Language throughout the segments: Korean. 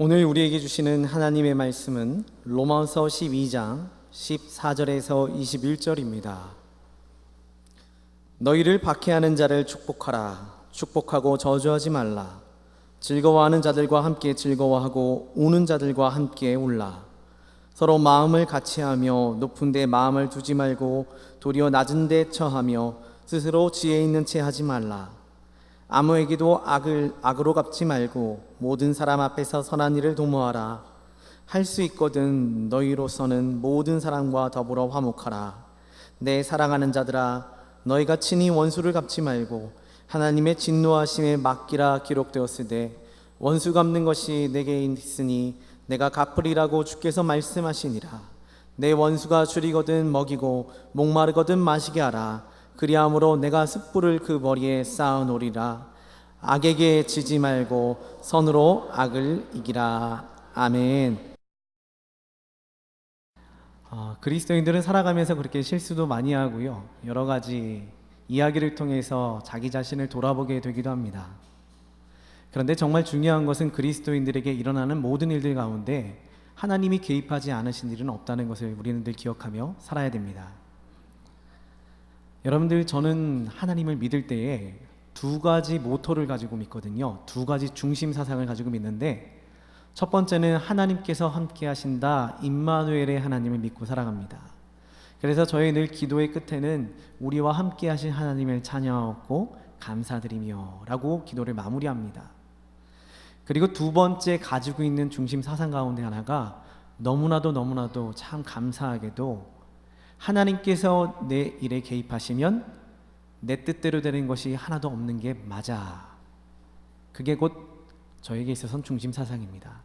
오늘 우리에게 주시는 하나님의 말씀은 로마서 12장 14절에서 21절입니다. 너희를 박해하는 자를 축복하라. 축복하고 저주하지 말라. 즐거워하는 자들과 함께 즐거워하고 우는 자들과 함께 울라. 서로 마음을 같이하며 높은 데 마음을 두지 말고 도리어 낮은 데 처하며 스스로 지혜 있는 채 하지 말라. 아무에게도 악으로 갚지 말고 모든 사람 앞에서 선한 일을 도모하라. 할 수 있거든 너희로서는 모든 사람과 더불어 화목하라. 내 사랑하는 자들아, 너희가 친히 원수를 갚지 말고 하나님의 진노하심에 맡기라. 기록되었으되 원수 갚는 것이 내게 있으니 내가 갚으리라고 주께서 말씀하시니라. 내 원수가 줄이거든 먹이고 목마르거든 마시게 하라. 그리함으로 내가 숯불을 그 머리에 쌓아놓으리라. 악에게 지지 말고 선으로 악을 이기라. 아멘. 그리스도인들은 살아가면서 그렇게 실수도 많이 하고요, 여러 가지 이야기를 통해서 자기 자신을 돌아보게 되기도 합니다. 그런데 정말 중요한 것은 그리스도인들에게 일어나는 모든 일들 가운데 하나님이 개입하지 않으신 일은 없다는 것을 우리는 늘 기억하며 살아야 됩니다. 여러분들, 저는 하나님을 믿을 때에 두 가지 모토를 가지고 믿거든요. 두 가지 중심 사상을 가지고 믿는데, 첫 번째는 하나님께서 함께 하신다, 임마누엘의 하나님을 믿고 살아갑니다. 그래서 저희 늘 기도의 끝에는 우리와 함께 하신 하나님을 찬양하고 감사드리며 라고 기도를 마무리합니다. 그리고 두 번째 가지고 있는 중심 사상 가운데 하나가 너무나도 참 감사하게도 하나님께서 내 일에 개입하시면 내 뜻대로 되는 것이 하나도 없는 게 맞아. 그게 곧 저에게 있어서는 중심 사상입니다.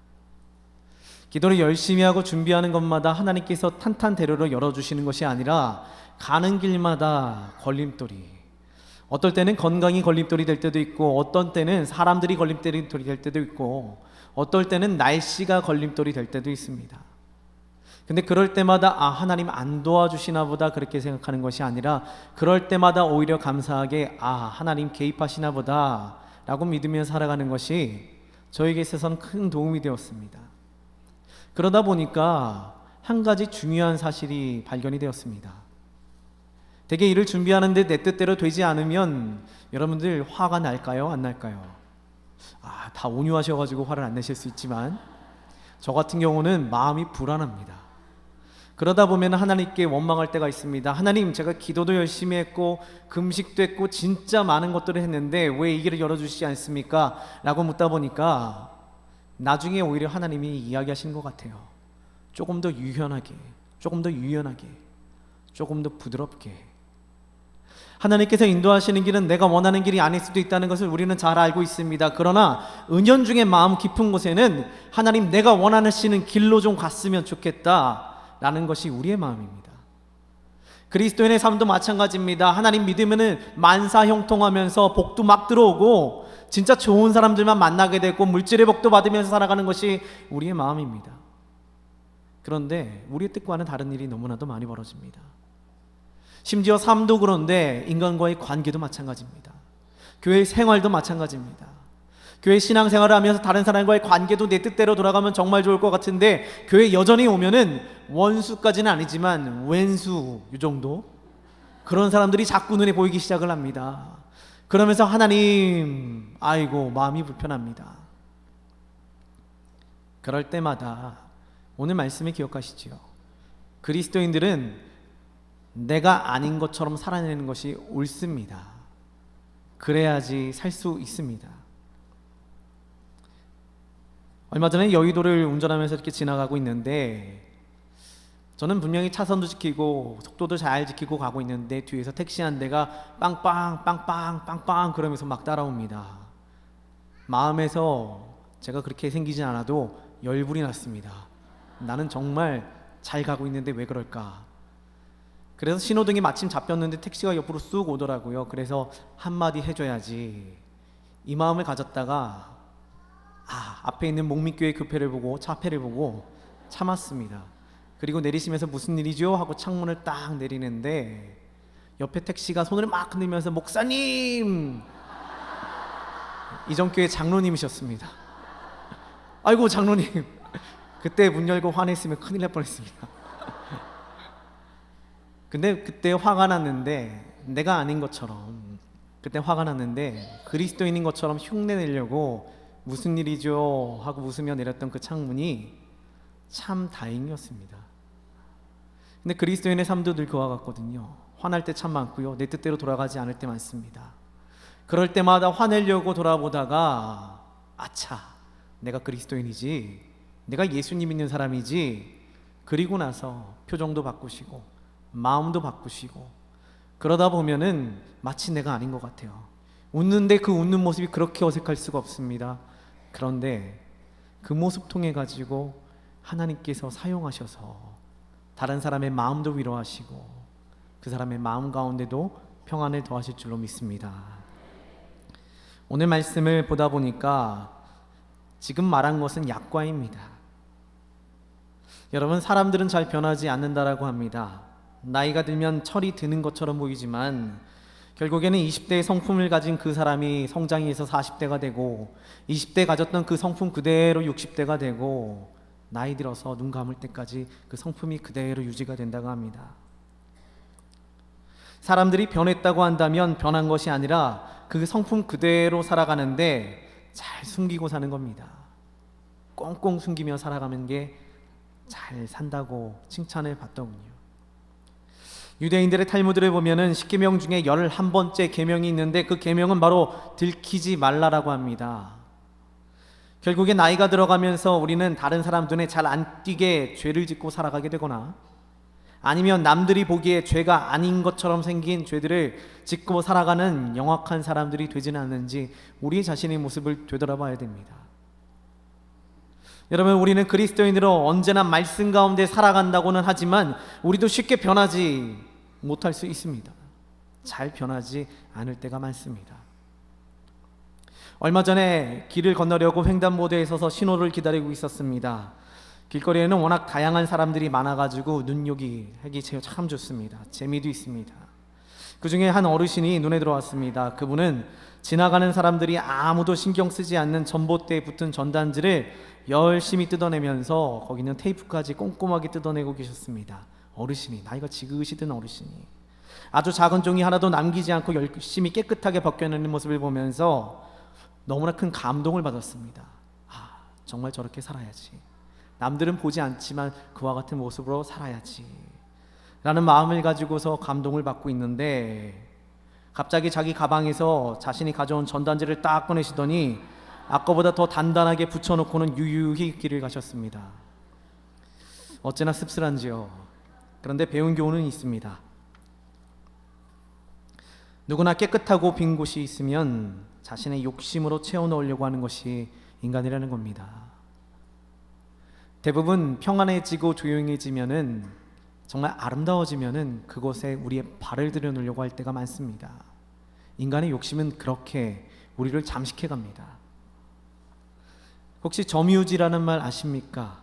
기도를 열심히 하고 준비하는 것마다 하나님께서 탄탄대로로 열어주시는 것이 아니라 가는 길마다 걸림돌이, 어떨 때는 건강이 걸림돌이 될 때도 있고, 어떤 때는 사람들이 걸림돌이 될 때도 있고, 어떨 때는 날씨가 걸림돌이 될 때도 있습니다. 근데 그럴 때마다 하나님 안 도와주시나 보다 그렇게 생각하는 것이 아니라, 그럴 때마다 오히려 감사하게 하나님 개입하시나 보다 라고 믿으며 살아가는 것이 저에게 있어서는 큰 도움이 되었습니다. 그러다 보니까 한 가지 중요한 사실이 발견이 되었습니다. 되게 일을 준비하는데 내 뜻대로 되지 않으면 여러분들 화가 날까요? 안 날까요? 다 온유하셔가지고 화를 안 내실 수 있지만 저 같은 경우는 마음이 불안합니다. 그러다 보면 하나님께 원망할 때가 있습니다. 하나님, 제가 기도도 열심히 했고 금식도 했고 진짜 많은 것들을 했는데 왜 이 길을 열어주시지 않습니까? 라고 묻다 보니까 나중에 오히려 하나님이 이야기하시는 것 같아요. 조금 더 유연하게, 조금 더 유연하게, 조금 더 부드럽게. 하나님께서 인도하시는 길은 내가 원하는 길이 아닐 수도 있다는 것을 우리는 잘 알고 있습니다. 그러나 은연중에 마음 깊은 곳에는 하나님, 내가 원하시는 길로 좀 갔으면 좋겠다 라는 것이 우리의 마음입니다. 그리스도인의 삶도 마찬가지입니다. 하나님 믿으면은 만사형통하면서 복도 막 들어오고 진짜 좋은 사람들만 만나게 되고 물질의 복도 받으면서 살아가는 것이 우리의 마음입니다. 그런데 우리의 뜻과는 다른 일이 너무나도 많이 벌어집니다. 심지어 삶도 그런데 인간과의 관계도 마찬가지입니다. 교회 생활도 마찬가지입니다. 교회 신앙생활을 하면서 다른 사람과의 관계도 내 뜻대로 돌아가면 정말 좋을 것 같은데, 교회 여전히 오면은 원수까지는 아니지만 왼수 이 정도, 그런 사람들이 자꾸 눈에 보이기 시작을 합니다. 그러면서 하나님, 아이고 마음이 불편합니다. 그럴 때마다 오늘 말씀을 기억하시지요. 그리스도인들은 내가 아닌 것처럼 살아내는 것이 옳습니다. 그래야지 살 수 있습니다. 얼마 전에 여의도를 운전하면서 이렇게 지나가고 있는데, 저는 분명히 차선도 지키고 속도도 잘 지키고 가고 있는데 뒤에서 택시 한 대가 빵빵 그러면서 막 따라옵니다. 마음에서 제가 그렇게 생기진 않아도 열불이 났습니다. 나는 정말 잘 가고 있는데 왜 그럴까? 그래서 신호등이 마침 잡혔는데 택시가 옆으로 쑥 오더라고요. 그래서 한마디 해줘야지 이 마음을 가졌다가 앞에 있는 목민교회 교패를 보고, 차패를 보고 참았습니다. 그리고 내리시면서 무슨 일이죠? 하고 창문을 딱 내리는데 옆에 택시가 손을 막 흔들면서 목사님! 이전교회 장로님이셨습니다. 아이고 장로님, 그때 문 열고 화냈으면 큰일 날 뻔했습니다. 근데 그때 화가 났는데, 내가 아닌 것처럼 그때 화가 났는데 그리스도인인 것처럼 흉내 내려고 무슨 일이죠 하고 웃으며 내렸던 그 창문이 참 다행이었습니다. 근데 그리스도인의 삶도 늘 그와 같거든요. 화날 때 참 많고요, 내 뜻대로 돌아가지 않을 때 많습니다. 그럴 때마다 화내려고 돌아보다가 아차, 내가 그리스도인이지, 내가 예수님 믿는 사람이지, 그리고 나서 표정도 바꾸시고 마음도 바꾸시고, 그러다 보면은 마치 내가 아닌 것 같아요. 웃는데 그 웃는 모습이 그렇게 어색할 수가 없습니다. 그런데 그 모습 통해 가지고 하나님께서 사용하셔서 다른 사람의 마음도 위로하시고 그 사람의 마음 가운데도 평안을 더하실 줄로 믿습니다. 오늘 말씀을 보다 보니까 지금 말한 것은 약과입니다. 여러분, 사람들은 잘 변하지 않는다라고 합니다. 나이가 들면 철이 드는 것처럼 보이지만 결국에는 20대의 성품을 가진 그 사람이 성장이 해서 40대가 되고, 20대 가졌던 그 성품 그대로 60대가 되고, 나이 들어서 눈 감을 때까지 그 성품이 그대로 유지가 된다고 합니다. 사람들이 변했다고 한다면 변한 것이 아니라 그 성품 그대로 살아가는데 잘 숨기고 사는 겁니다. 꽁꽁 숨기며 살아가는 게 잘 산다고 칭찬을 받더군요. 유대인들의 탈무드를 보면은 10계명 중에 11번째 계명이 있는데 그 계명은 바로 들키지 말라라고 합니다. 결국에 나이가 들어가면서 우리는 다른 사람 눈에 잘 안 띄게 죄를 짓고 살아가게 되거나, 아니면 남들이 보기에 죄가 아닌 것처럼 생긴 죄들을 짓고 살아가는 영악한 사람들이 되지는 않는지 우리 자신의 모습을 되돌아봐야 됩니다. 여러분, 우리는 그리스도인으로 언제나 말씀 가운데 살아간다고는 하지만 우리도 쉽게 변하지 못할 수 있습니다. 잘 변하지 않을 때가 많습니다. 얼마 전에 길을 건너려고 횡단보도에 서서 신호를 기다리고 있었습니다. 길거리에는 워낙 다양한 사람들이 많아가지고 눈요기 하기 참 좋습니다. 재미도 있습니다. 그 중에 한 어르신이 눈에 들어왔습니다. 그분은 지나가는 사람들이 아무도 신경 쓰지 않는 전봇대에 붙은 전단지를 열심히 뜯어내면서 거기 있는 테이프까지 꼼꼼하게 뜯어내고 계셨습니다. 어르신이, 나이가 지긋이 든 어르신이 아주 작은 종이 하나도 남기지 않고 열심히 깨끗하게 벗겨내는 모습을 보면서 너무나 큰 감동을 받았습니다. 아, 정말 저렇게 살아야지, 남들은 보지 않지만 그와 같은 모습으로 살아야지 라는 마음을 가지고서 감동을 받고 있는데, 갑자기 자기 가방에서 자신이 가져온 전단지를 딱 꺼내시더니 아까보다 더 단단하게 붙여놓고는 유유히 길을 가셨습니다. 어찌나 씁쓸한지요. 그런데 배운 교훈은 있습니다. 누구나 깨끗하고 빈 곳이 있으면 자신의 욕심으로 채워넣으려고 하는 것이 인간이라는 겁니다. 대부분 평안해지고 조용해지면은, 정말 아름다워지면은 그곳에 우리의 발을 들여놓으려고 할 때가 많습니다. 인간의 욕심은 그렇게 우리를 잠식해 갑니다. 혹시 점유지라는 말 아십니까?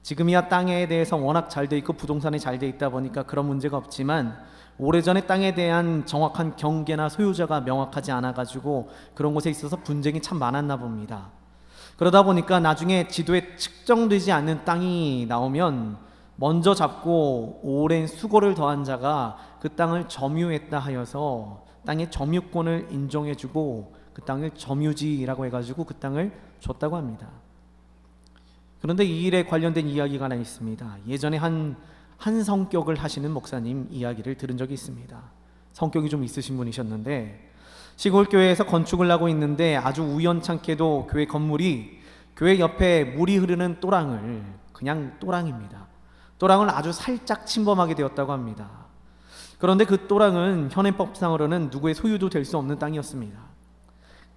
지금이야 땅에 대해서 워낙 잘 돼 있고 부동산이 잘 돼 있다 보니까 그런 문제가 없지만, 오래전에 땅에 대한 정확한 경계나 소유자가 명확하지 않아 가지고 그런 곳에 있어서 분쟁이 참 많았나 봅니다. 그러다 보니까 나중에 지도에 측정되지 않는 땅이 나오면 먼저 잡고 오랜 수고를 더한 자가 그 땅을 점유했다 하여서 땅의 점유권을 인정해주고 그 땅을 점유지라고 해가지고 그 땅을 줬다고 합니다. 그런데 이 일에 관련된 이야기가 하나 있습니다. 예전에 한 성격을 하시는 목사님 이야기를 들은 적이 있습니다. 성격이 좀 있으신 분이셨는데, 시골 교회에서 건축을 하고 있는데 아주 우연찮게도 교회 건물이 교회 옆에 물이 흐르는 또랑을, 그냥 또랑입니다, 또랑을 아주 살짝 침범하게 되었다고 합니다. 그런데 그 또랑은 현행법상으로는 누구의 소유도 될 수 없는 땅이었습니다.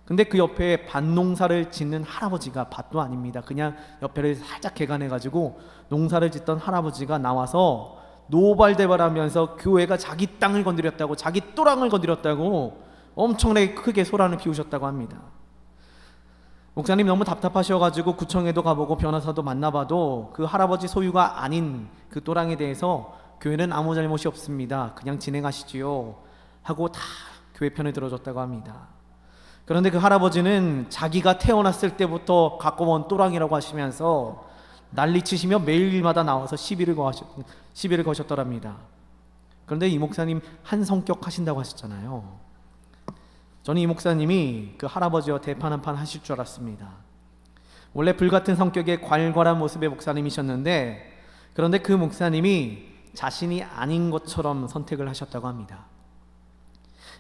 근데 그 옆에 밭농사를 짓는 할아버지가, 밭도 아닙니다, 그냥 옆에를 살짝 개간해가지고 농사를 짓던 할아버지가 나와서 노발대발하면서 교회가 자기 땅을 건드렸다고, 자기 또랑을 건드렸다고 엄청나게 크게 소란을 피우셨다고 합니다. 목사님 너무 답답하셔가지고 구청에도 가보고 변호사도 만나봐도 그 할아버지 소유가 아닌 그 또랑에 대해서 교회는 아무 잘못이 없습니다, 그냥 진행하시지요 하고 다 교회 편에 들어줬다고 합니다. 그런데 그 할아버지는 자기가 태어났을 때부터 갖고 온 또랑이라고 하시면서 난리치시며 매일마다 나와서 시비를 거셨더랍니다. 그런데 이 목사님 한 성격 하신다고 하셨잖아요. 저는 이 목사님이 그 할아버지와 대판 한 판 하실 줄 알았습니다. 원래 불같은 성격의 괄괄한 모습의 목사님이셨는데, 그런데 그 목사님이 자신이 아닌 것처럼 선택을 하셨다고 합니다.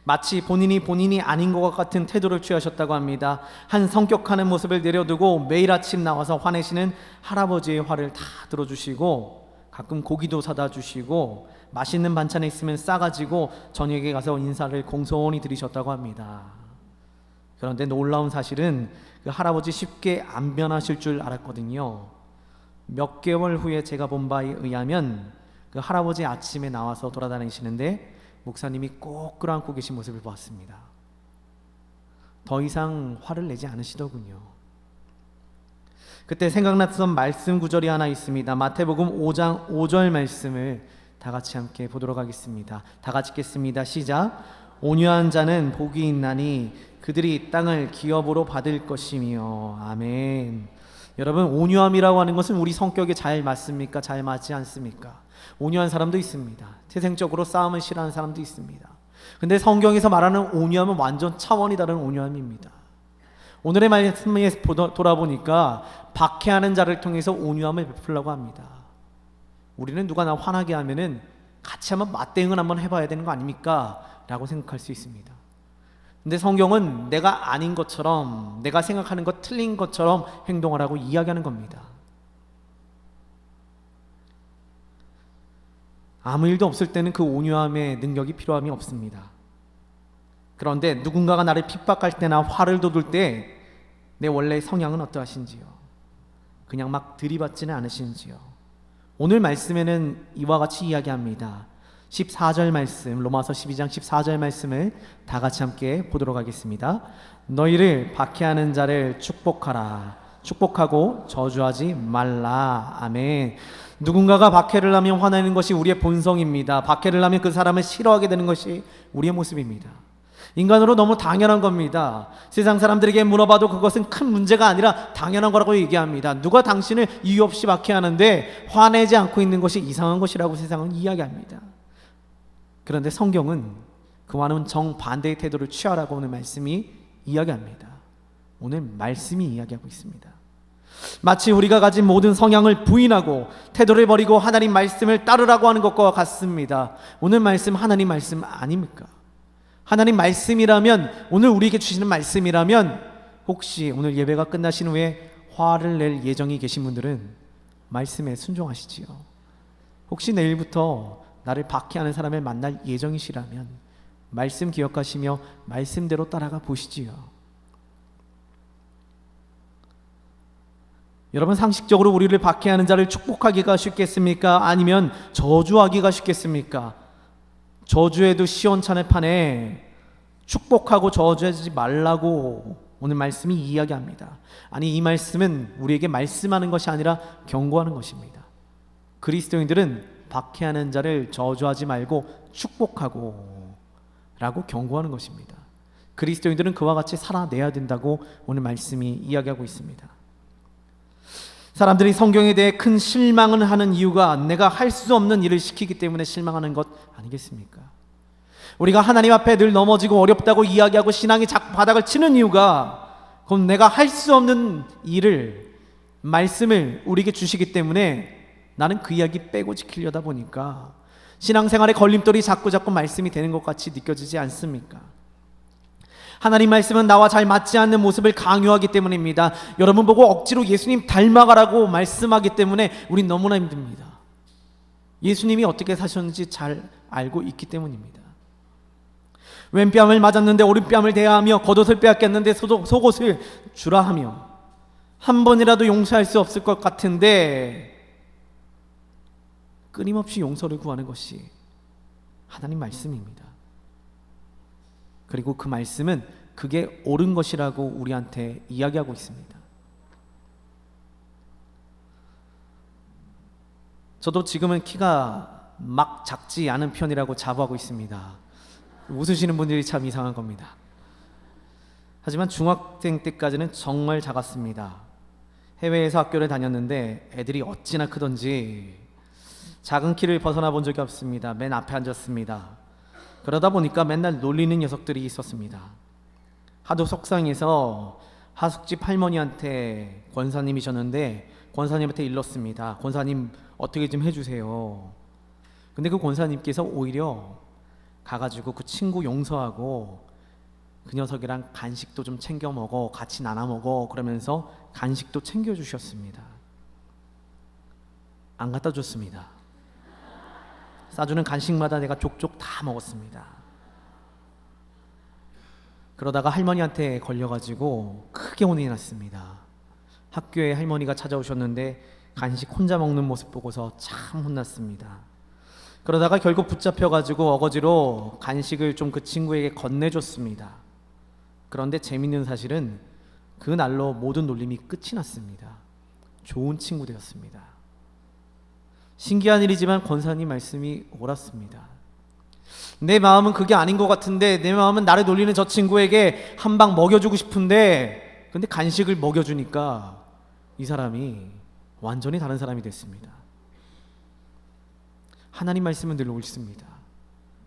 마치 본인이 아닌 것 같은 태도를 취하셨다고 합니다. 한 성격하는 모습을 내려두고 매일 아침 나와서 화내시는 할아버지의 화를 다 들어주시고, 가끔 고기도 사다 주시고, 맛있는 반찬이 있으면 싸가지고 저녁에 가서 인사를 공손히 드리셨다고 합니다. 그런데 놀라운 사실은 그 할아버지 쉽게 안 변하실 줄 알았거든요. 몇 개월 후에 제가 본 바에 의하면 그 할아버지 아침에 나와서 돌아다니시는데 목사님이 꼭 끌어안고 계신 모습을 보았습니다. 더 이상 화를 내지 않으시더군요. 그때 생각났던 말씀 구절이 하나 있습니다. 마태복음 5장 5절 말씀을 다 같이 함께 보도록 하겠습니다. 다 같이 읽겠습니다. 시작. 온유한 자는 복이 있나니 그들이 땅을 기업으로 받을 것이며. 아멘. 여러분, 온유함이라고 하는 것은 우리 성격에 잘 맞습니까? 잘 맞지 않습니까? 온유한 사람도 있습니다. 태생적으로 싸움을 싫어하는 사람도 있습니다. 근데 성경에서 말하는 온유함은 완전 차원이 다른 온유함입니다. 오늘의 말씀에 돌아보니까 박해하는 자를 통해서 온유함을 베풀려고 합니다. 우리는 누가 나 화나게 하면은 같이 한번 맞대응을 한번 해봐야 되는 거 아닙니까? 라고 생각할 수 있습니다. 근데 성경은 내가 아닌 것처럼, 내가 생각하는 것 틀린 것처럼 행동하라고 이야기하는 겁니다. 아무 일도 없을 때는 그 온유함의 능력이 필요함이 없습니다. 그런데 누군가가 나를 핍박할 때나 화를 돋울 때 내 원래 성향은 어떠하신지요? 그냥 막 들이받지는 않으신지요? 오늘 말씀에는 이와 같이 이야기합니다. 14절 말씀, 로마서 12장 14절 말씀을 다 같이 함께 보도록 하겠습니다. 너희를 박해하는 자를 축복하라. 축복하고 저주하지 말라. 아멘. 누군가가 박해를 하면 화내는 것이 우리의 본성입니다. 박해를 하면 그 사람을 싫어하게 되는 것이 우리의 모습입니다. 인간으로 너무 당연한 겁니다. 세상 사람들에게 물어봐도 그것은 큰 문제가 아니라 당연한 거라고 얘기합니다. 누가 당신을 이유 없이 박해하는데 화내지 않고 있는 것이 이상한 것이라고 세상은 이야기합니다. 그런데 성경은 그와는 정반대의 태도를 취하라고 오늘 말씀이 이야기합니다. 오늘 말씀이 이야기하고 있습니다. 마치 우리가 가진 모든 성향을 부인하고 태도를 버리고 하나님 말씀을 따르라고 하는 것과 같습니다. 오늘 말씀 하나님 말씀 아닙니까? 하나님 말씀이라면, 오늘 우리에게 주시는 말씀이라면, 혹시 오늘 예배가 끝나신 후에 화를 낼 예정이 계신 분들은 말씀에 순종하시지요. 혹시 내일부터 나를 박해하는 사람을 만날 예정이시라면 말씀 기억하시며 말씀대로 따라가 보시지요. 여러분, 상식적으로 우리를 박해하는 자를 축복하기가 쉽겠습니까? 아니면 저주하기가 쉽겠습니까? 저주해도 시원찮을 판에 축복하고 저주하지 말라고 오늘 말씀이 이야기합니다. 아니, 이 말씀은 우리에게 말씀하는 것이 아니라 경고하는 것입니다. 그리스도인들은 박해하는 자를 저주하지 말고 축복하고 라고 경고하는 것입니다. 그리스도인들은 그와 같이 살아내야 된다고 오늘 말씀이 이야기하고 있습니다. 사람들이 성경에 대해 큰 실망을 하는 이유가 내가 할 수 없는 일을 시키기 때문에 실망하는 것 아니겠습니까? 우리가 하나님 앞에 늘 넘어지고 어렵다고 이야기하고 신앙이 자꾸 바닥을 치는 이유가, 그럼 내가 할 수 없는 일을, 말씀을 우리에게 주시기 때문에 나는 그 이야기 빼고 지키려다 보니까 신앙생활의 걸림돌이 자꾸 말씀이 되는 것 같이 느껴지지 않습니까? 하나님 말씀은 나와 잘 맞지 않는 모습을 강요하기 때문입니다. 여러분 보고 억지로 예수님 닮아가라고 말씀하기 때문에 우린 너무나 힘듭니다. 예수님이 어떻게 사셨는지 잘 알고 있기 때문입니다. 왼뺨을 맞았는데 오른뺨을 대하며, 겉옷을 빼앗겼는데 속옷을 주라 하며, 한 번이라도 용서할 수 없을 것 같은데 끊임없이 용서를 구하는 것이 하나님 말씀입니다. 그리고 그 말씀은 그게 옳은 것이라고 우리한테 이야기하고 있습니다. 저도 지금은 키가 막 작지 않은 편이라고 자부하고 있습니다. 웃으시는 분들이 참 이상한 겁니다. 하지만 중학생 때까지는 정말 작았습니다. 해외에서 학교를 다녔는데 애들이 어찌나 크던지 작은 키를 벗어나 본 적이 없습니다. 맨 앞에 앉았습니다. 그러다 보니까 맨날 놀리는 녀석들이 있었습니다. 하도 속상해서 하숙집 할머니한테 권사님이셨는데 권사님한테 일렀습니다. 권사님 어떻게 좀 해주세요. 근데 그 권사님께서 오히려 가가지고 그 친구 용서하고 그 녀석이랑 간식도 좀 챙겨 먹어, 같이 나눠 먹어 그러면서 간식도 챙겨주셨습니다. 안 갖다 줬습니다. 싸주는 간식마다 내가 족족 다 먹었습니다. 그러다가 할머니한테 걸려가지고 크게 혼이 났습니다. 학교에 할머니가 찾아오셨는데 간식 혼자 먹는 모습 보고서 참 혼났습니다. 그러다가 결국 붙잡혀가지고 어거지로 간식을 좀 그 친구에게 건네줬습니다. 그런데 재밌는 사실은 그 날로 모든 놀림이 끝이 났습니다. 좋은 친구 되었습니다. 신기한 일이지만 권사님 말씀이 옳았습니다. 내 마음은 그게 아닌 것 같은데, 내 마음은 나를 놀리는 저 친구에게 한 방 먹여주고 싶은데, 근데 간식을 먹여주니까 이 사람이 완전히 다른 사람이 됐습니다. 하나님 말씀은 늘 옳습니다.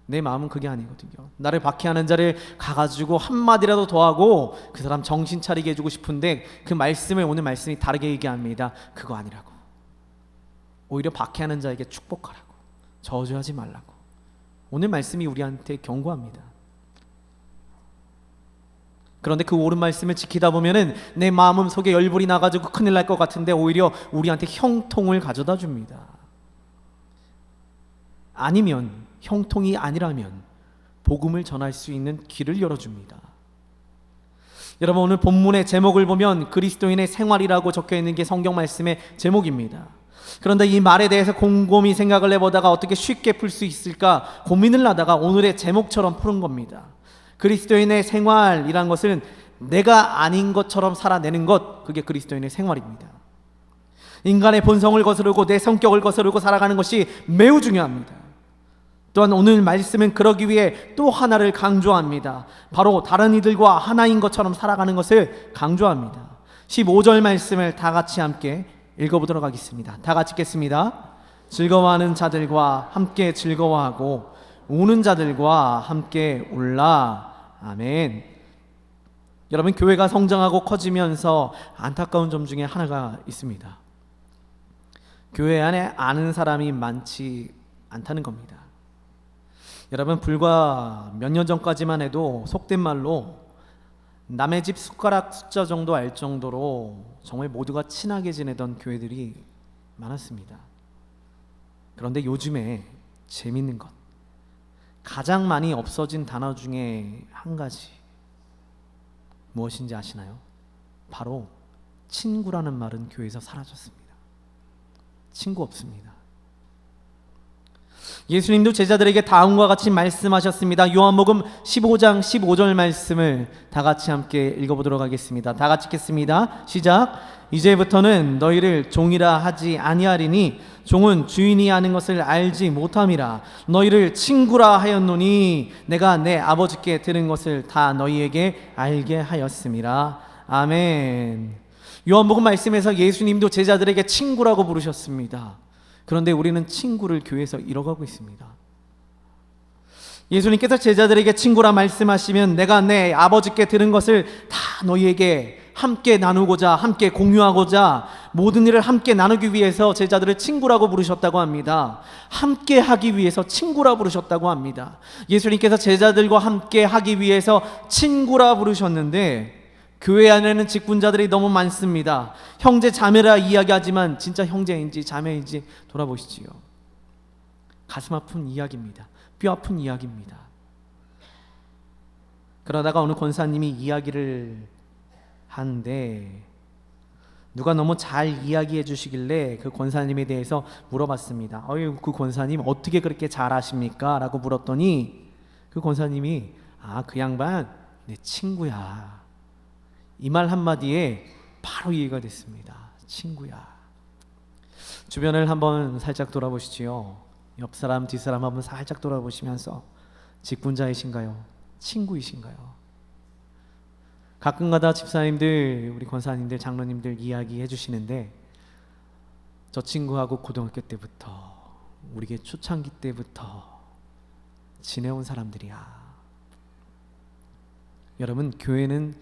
내 마음은 그게 아니거든요. 나를 박해하는 자를 가가지고 한마디라도 더 하고 그 사람 정신 차리게 해주고 싶은데 그 말씀을 오늘 말씀이 다르게 얘기합니다. 그거 아니라고. 오히려 박해하는 자에게 축복하라고, 저주하지 말라고. 오늘 말씀이 우리한테 경고합니다. 그런데 그 옳은 말씀을 지키다 보면은 내 마음 속에 열불이 나가지고 큰일 날 것 같은데 오히려 우리한테 형통을 가져다 줍니다. 아니면 형통이 아니라면 복음을 전할 수 있는 길을 열어줍니다. 여러분, 오늘 본문의 제목을 보면 그리스도인의 생활이라고 적혀있는 게 성경 말씀의 제목입니다. 그런데 이 말에 대해서 곰곰이 생각을 해보다가 어떻게 쉽게 풀 수 있을까 고민을 하다가 오늘의 제목처럼 푸는 겁니다. 그리스도인의 생활이란 것은 내가 아닌 것처럼 살아내는 것, 그게 그리스도인의 생활입니다. 인간의 본성을 거스르고 내 성격을 거스르고 살아가는 것이 매우 중요합니다. 또한 오늘 말씀은 그러기 위해 또 하나를 강조합니다. 바로 다른 이들과 하나인 것처럼 살아가는 것을 강조합니다. 15절 말씀을 다 같이 함께 읽어보도록 하겠습니다. 다 같이 읽겠습니다. 즐거워하는 자들과 함께 즐거워하고 우는 자들과 함께 울라. 아멘. 여러분, 교회가 성장하고 커지면서 안타까운 점 중에 하나가 있습니다. 교회 안에 아는 사람이 많지 않다는 겁니다. 여러분, 불과 몇 년 전까지만 해도 속된 말로 남의 집 숟가락 숫자 정도 알 정도로 정말 모두가 친하게 지내던 교회들이 많았습니다. 그런데 요즘에 재밌는 것, 가장 많이 없어진 단어 중에 한 가지 무엇인지 아시나요? 바로 친구라는 말은 교회에서 사라졌습니다. 친구 없습니다. 예수님도 제자들에게 다음과 같이 말씀하셨습니다. 요한복음 15장 15절 말씀을 다 같이 함께 읽어보도록 하겠습니다. 다 같이 읽겠습니다. 시작. 이제부터는 너희를 종이라 하지 아니하리니 종은 주인이 아는 것을 알지 못함이라. 너희를 친구라 하였노니 내가 내 아버지께 들은 것을 다 너희에게 알게 하였음이라. 아멘. 요한복음 말씀에서 예수님도 제자들에게 친구라고 부르셨습니다. 그런데 우리는 친구를 교회에서 잃어가고 있습니다. 예수님께서 제자들에게 친구라 말씀하시면 내가 내 아버지께 들은 것을 다 너희에게 함께 나누고자, 함께 공유하고자, 모든 일을 함께 나누기 위해서 제자들을 친구라고 부르셨다고 합니다. 함께 하기 위해서 친구라 부르셨다고 합니다. 예수님께서 제자들과 함께 하기 위해서 친구라 부르셨는데 교회 안에는 직분자들이 너무 많습니다. 형제 자매라 이야기하지만 진짜 형제인지 자매인지 돌아보시지요. 가슴 아픈 이야기입니다. 뼈 아픈 이야기입니다. 그러다가 어느 권사님이 이야기를 하는데 누가 너무 잘 이야기해 주시길래 그 권사님에 대해서 물어봤습니다. 그 권사님 어떻게 그렇게 잘 아십니까? 라고 물었더니 그 권사님이 그 양반 내 친구야. 이 말 한마디에 바로 이해가 됐습니다. 친구야. 주변을 한번 살짝 돌아보시지요. 옆 사람, 뒷 사람 한번 살짝 돌아보시면서 직분자이신가요? 친구이신가요? 가끔가다 집사님들, 우리 권사님들, 장로님들 이야기해 주시는데 저 친구하고 고등학교 때부터 우리에게 초창기 때부터 지내온 사람들이야. 여러분, 교회는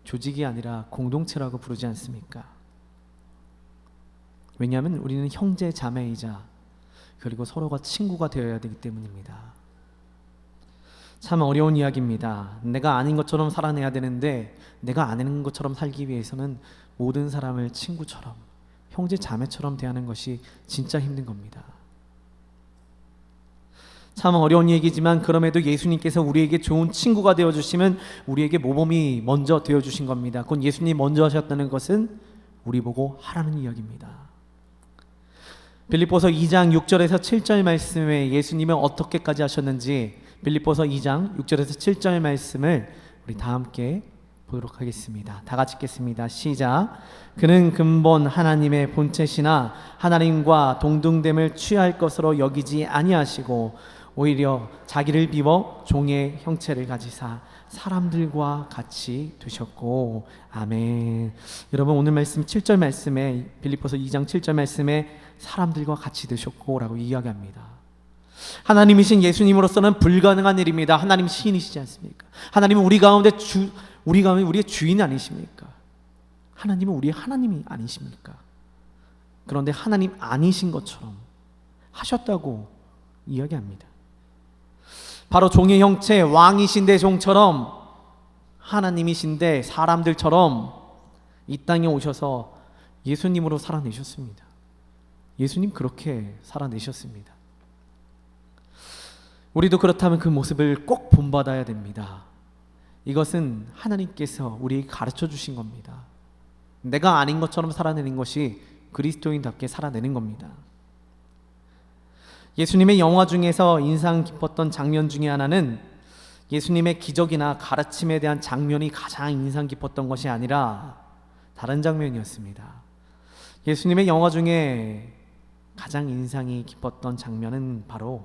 조직이 아니라 공동체라고 부르지 않습니까? 왜냐하면 우리는 형제 자매이자 그리고 서로가 친구가 되어야 되기 때문입니다. 참 어려운 이야기입니다. 내가 아닌 것처럼 살아내야 되는데 내가 아닌 것처럼 살기 위해서는 모든 사람을 친구처럼, 형제 자매처럼 대하는 것이 진짜 힘든 겁니다. 참 어려운 얘기지만 그럼에도 예수님께서 우리에게 좋은 친구가 되어주시면 우리에게 모범이 먼저 되어주신 겁니다. 그건 예수님이 먼저 하셨다는 것은 우리 보고 하라는 이야기입니다. 빌립보서 2장 6절에서 7절 말씀에 예수님은 어떻게까지 하셨는지 빌립보서 2장 6절에서 7절 말씀을 우리 다 함께 보도록 하겠습니다. 다 같이 읽겠습니다. 시작. 그는 근본 하나님의 본체시나 하나님과 동등됨을 취할 것으로 여기지 아니하시고 오히려 자기를 비워 종의 형체를 가지사 사람들과 같이 되셨고. 아멘. 여러분, 오늘 말씀 7절 말씀에, 빌립보서 2장 7절 말씀에 사람들과 같이 되셨고 라고 이야기합니다. 하나님이신 예수님으로서는 불가능한 일입니다. 하나님 시인이시지 않습니까? 하나님은 우리 가운데 우리의 주인 아니십니까? 하나님은 우리의 하나님이 아니십니까? 그런데 하나님 아니신 것처럼 하셨다고 이야기합니다. 바로 종의 형체, 왕이신데 종처럼, 하나님이신데 사람들처럼 이 땅에 오셔서 예수님으로 살아내셨습니다. 예수님 그렇게 살아내셨습니다. 우리도 그렇다면 그 모습을 꼭 본받아야 됩니다. 이것은 하나님께서 우리에게 가르쳐 주신 겁니다. 내가 아닌 것처럼 살아내는 것이 그리스도인답게 살아내는 겁니다. 예수님의 영화 중에서 인상 깊었던 장면 중에 하나는 예수님의 기적이나 가르침에 대한 장면이 가장 인상 깊었던 것이 아니라 다른 장면이었습니다. 예수님의 영화 중에 가장 인상이 깊었던 장면은 바로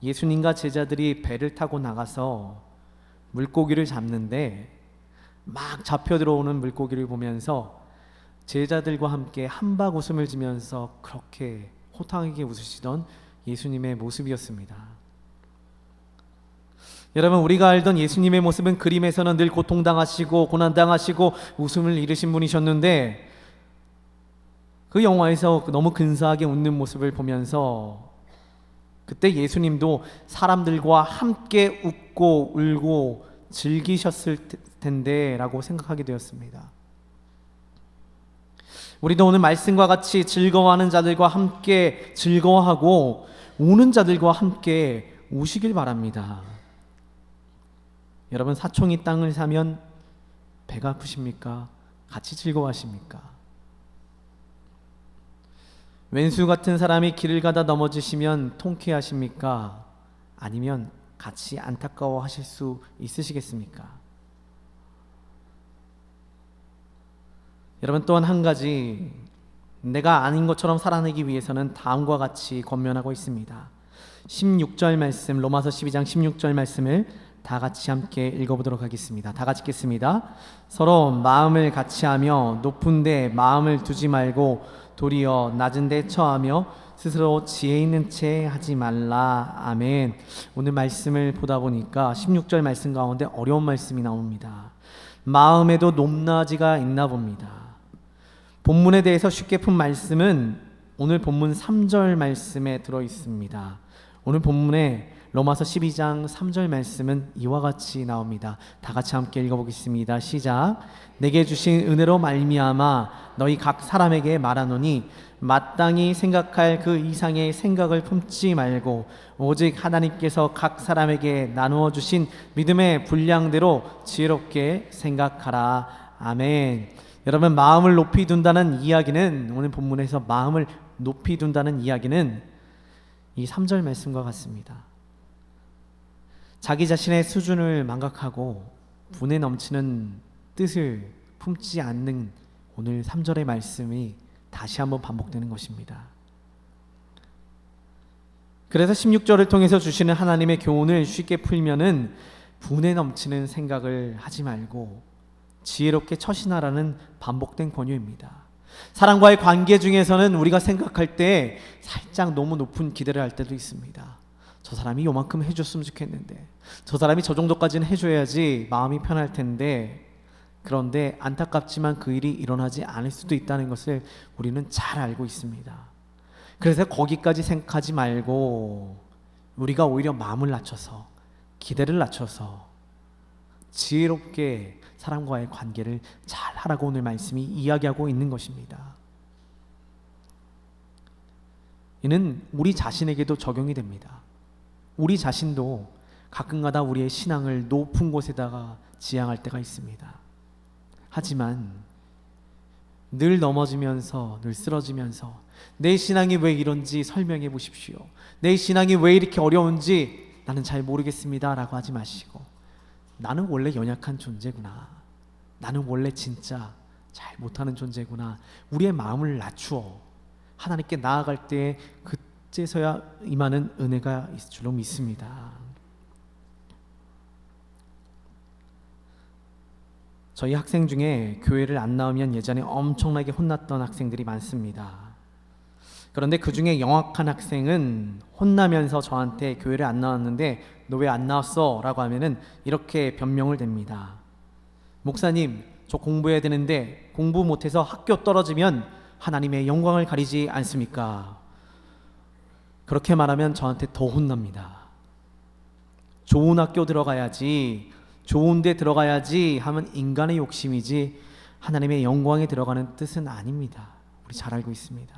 예수님과 제자들이 배를 타고 나가서 물고기를 잡는데 막 잡혀 들어오는 물고기를 보면서 제자들과 함께 한박 웃음을 지면서 그렇게 호탕하게 웃으시던 예수님의 모습이었습니다. 여러분, 우리가 알던 예수님의 모습은 그림에서는 늘 고통당하시고 고난당하시고 웃음을 잃으신 분이셨는데 그 영화에서 너무 근사하게 웃는 모습을 보면서 그때 예수님도 사람들과 함께 웃고 울고 즐기셨을 텐데 라고 생각하게 되었습니다. 우리도 오늘 말씀과 같이 즐거워하는 자들과 함께 즐거워하고 우는 자들과 함께 우시길 바랍니다. 여러분, 사촌이 땅을 사면 배가 아프십니까? 같이 즐거워하십니까? 왼수 같은 사람이 길을 가다 넘어지시면 통쾌하십니까? 아니면 같이 안타까워하실 수 있으시겠습니까? 여러분, 또한 한 가지 내가 아닌 것처럼 살아내기 위해서는 다음과 같이 권면하고 있습니다. 16절 말씀, 로마서 12장 16절 말씀을 다 같이 함께 읽어보도록 하겠습니다. 다 같이 읽겠습니다. 서로 마음을 같이하며 높은 데 마음을 두지 말고 도리어 낮은 데 처하며 스스로 지혜 있는 채 하지 말라. 아멘. 오늘 말씀을 보다 보니까 16절 말씀 가운데 어려운 말씀이 나옵니다. 마음에도 높낮이가 있나 봅니다. 본문에 대해서 쉽게 푼 말씀은 오늘 본문 3절 말씀에 들어 있습니다. 오늘 본문에 로마서 12장 3절 말씀은 이와 같이 나옵니다. 다 같이 함께 읽어보겠습니다. 시작. 내게 주신 은혜로 말미암아 너희 각 사람에게 말하노니 마땅히 생각할 그 이상의 생각을 품지 말고 오직 하나님께서 각 사람에게 나누어 주신 믿음의 분량대로 지혜롭게 생각하라. 아멘. 여러분, 마음을 높이 둔다는 이야기는, 오늘 본문에서 마음을 높이 둔다는 이야기는 이 3절 말씀과 같습니다. 자기 자신의 수준을 망각하고 분에 넘치는 뜻을 품지 않는 오늘 3절의 말씀이 다시 한번 반복되는 것입니다. 그래서 16절을 통해서 주시는 하나님의 교훈을 쉽게 풀면은 분에 넘치는 생각을 하지 말고 지혜롭게 처신하라는 반복된 권유입니다. 사람과의 관계 중에서는 우리가 생각할 때 살짝 너무 높은 기대를 할 때도 있습니다. 저 사람이 요만큼 해줬으면 좋겠는데, 저 사람이 저 정도까지는 해줘야지 마음이 편할 텐데, 그런데 안타깝지만 그 일이 일어나지 않을 수도 있다는 것을 우리는 잘 알고 있습니다. 그래서 거기까지 생각하지 말고 우리가 오히려 마음을 낮춰서, 기대를 낮춰서 지혜롭게 사람과의 관계를 잘 하라고 오늘 말씀이 이야기하고 있는 것입니다. 이는 우리 자신에게도 적용이 됩니다. 우리 자신도 가끔가다 우리의 신앙을 높은 곳에다가 지향할 때가 있습니다. 하지만 늘 넘어지면서, 늘 쓰러지면서 내 신앙이 왜 이런지 설명해 보십시오, 내 신앙이 왜 이렇게 어려운지 나는 잘 모르겠습니다 라고 하지 마시고, 나는 원래 연약한 존재구나, 나는 원래 진짜 잘 못하는 존재구나, 우리의 마음을 낮추어 하나님께 나아갈 때 그제서야 임하는 은혜가 있을 줄로 믿습니다. 저희 학생 중에 교회를 안 나오면 예전에 엄청나게 혼났던 학생들이 많습니다. 그런데 그 중에 영악한 학생은 혼나면서 저한테 교회를 안 나왔는데 너 왜 안 나왔어? 라고 하면은 이렇게 변명을 댑니다. 목사님, 저 공부해야 되는데 공부 못해서 학교 떨어지면 하나님의 영광을 가리지 않습니까? 그렇게 말하면 저한테 더 혼납니다. 좋은 학교 들어가야지, 좋은 데 들어가야지 하면 인간의 욕심이지 하나님의 영광에 들어가는 뜻은 아닙니다. 우리 잘 알고 있습니다.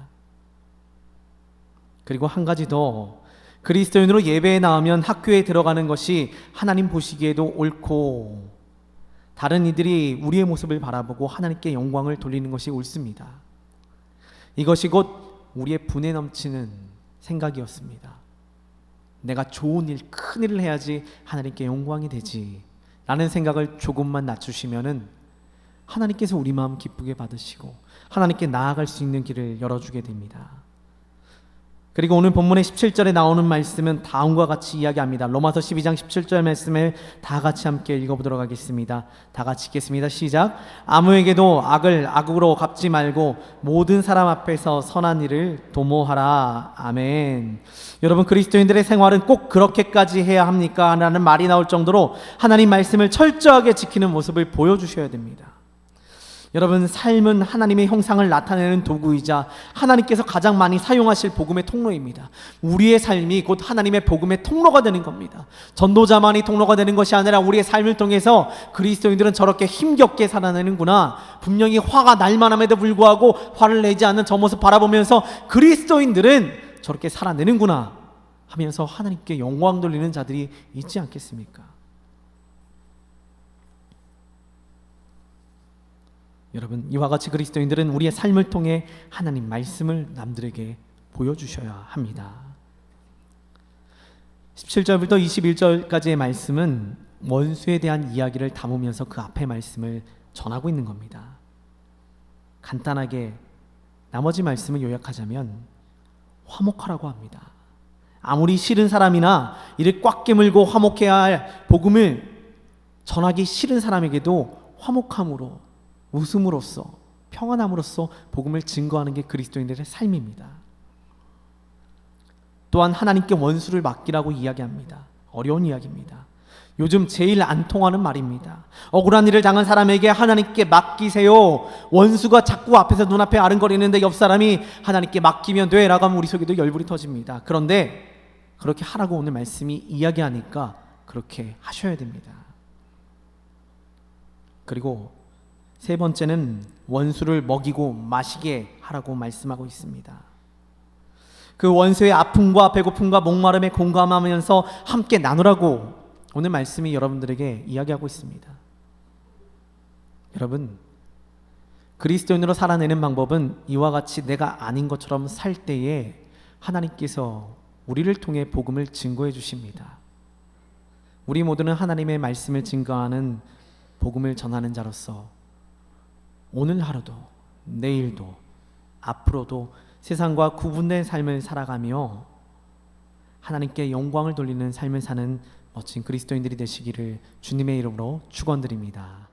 그리고 한 가지 더, 그리스도인으로 예배에 나오면 학교에 들어가는 것이 하나님 보시기에도 옳고 다른 이들이 우리의 모습을 바라보고 하나님께 영광을 돌리는 것이 옳습니다. 이것이 곧 우리의 분에 넘치는 생각이었습니다. 내가 좋은 일, 큰 일을 해야지 하나님께 영광이 되지 라는 생각을 조금만 낮추시면은 하나님께서 우리 마음 기쁘게 받으시고 하나님께 나아갈 수 있는 길을 열어주게 됩니다. 그리고 오늘 본문의 17절에 나오는 말씀은 다음과 같이 이야기합니다. 로마서 12장 17절 말씀을 다 같이 함께 읽어보도록 하겠습니다. 다 같이 읽겠습니다. 시작. 아무에게도 악을 악으로 갚지 말고 모든 사람 앞에서 선한 일을 도모하라. 아멘. 여러분, 그리스도인들의 생활은 꼭 그렇게까지 해야 합니까? 라는 말이 나올 정도로 하나님 말씀을 철저하게 지키는 모습을 보여주셔야 됩니다. 여러분, 삶은 하나님의 형상을 나타내는 도구이자 하나님께서 가장 많이 사용하실 복음의 통로입니다. 우리의 삶이 곧 하나님의 복음의 통로가 되는 겁니다. 전도자만이 통로가 되는 것이 아니라 우리의 삶을 통해서 그리스도인들은 저렇게 힘겹게 살아내는구나, 분명히 화가 날 만함에도 불구하고 화를 내지 않는 저 모습 바라보면서 그리스도인들은 저렇게 살아내는구나 하면서 하나님께 영광 돌리는 자들이 있지 않겠습니까? 여러분, 이와 같이 그리스도인들은 우리의 삶을 통해 하나님 말씀을 남들에게 보여주셔야 합니다. 17절부터 21절까지의 말씀은 원수에 대한 이야기를 담으면서 그 앞의 말씀을 전하고 있는 겁니다. 간단하게 나머지 말씀을 요약하자면 화목하라고 합니다. 아무리 싫은 사람이나 이를 꽉 깨물고 화목해야 할 복음을 전하기 싫은 사람에게도 화목함으로, 웃음으로써, 평안함으로써 복음을 증거하는 게 그리스도인들의 삶입니다. 또한 하나님께 원수를 맡기라고 이야기합니다. 어려운 이야기입니다. 요즘 제일 안 통하는 말입니다. 억울한 일을 당한 사람에게 하나님께 맡기세요. 원수가 자꾸 앞에서 눈앞에 아른거리는데 옆 사람이 하나님께 맡기면 돼 라고 하면 우리 속에도 열불이 터집니다. 그런데 그렇게 하라고 오늘 말씀이 이야기하니까 그렇게 하셔야 됩니다. 그리고 세 번째는 원수를 먹이고 마시게 하라고 말씀하고 있습니다. 그 원수의 아픔과 배고픔과 목마름에 공감하면서 함께 나누라고 오늘 말씀이 여러분들에게 이야기하고 있습니다. 여러분, 그리스도인으로 살아내는 방법은 이와 같이 내가 아닌 것처럼 살 때에 하나님께서 우리를 통해 복음을 증거해 주십니다. 우리 모두는 하나님의 말씀을 증거하는 복음을 전하는 자로서 오늘 하루도, 내일도, 앞으로도 세상과 구분된 삶을 살아가며 하나님께 영광을 돌리는 삶을 사는 멋진 그리스도인들이 되시기를 주님의 이름으로 축원드립니다.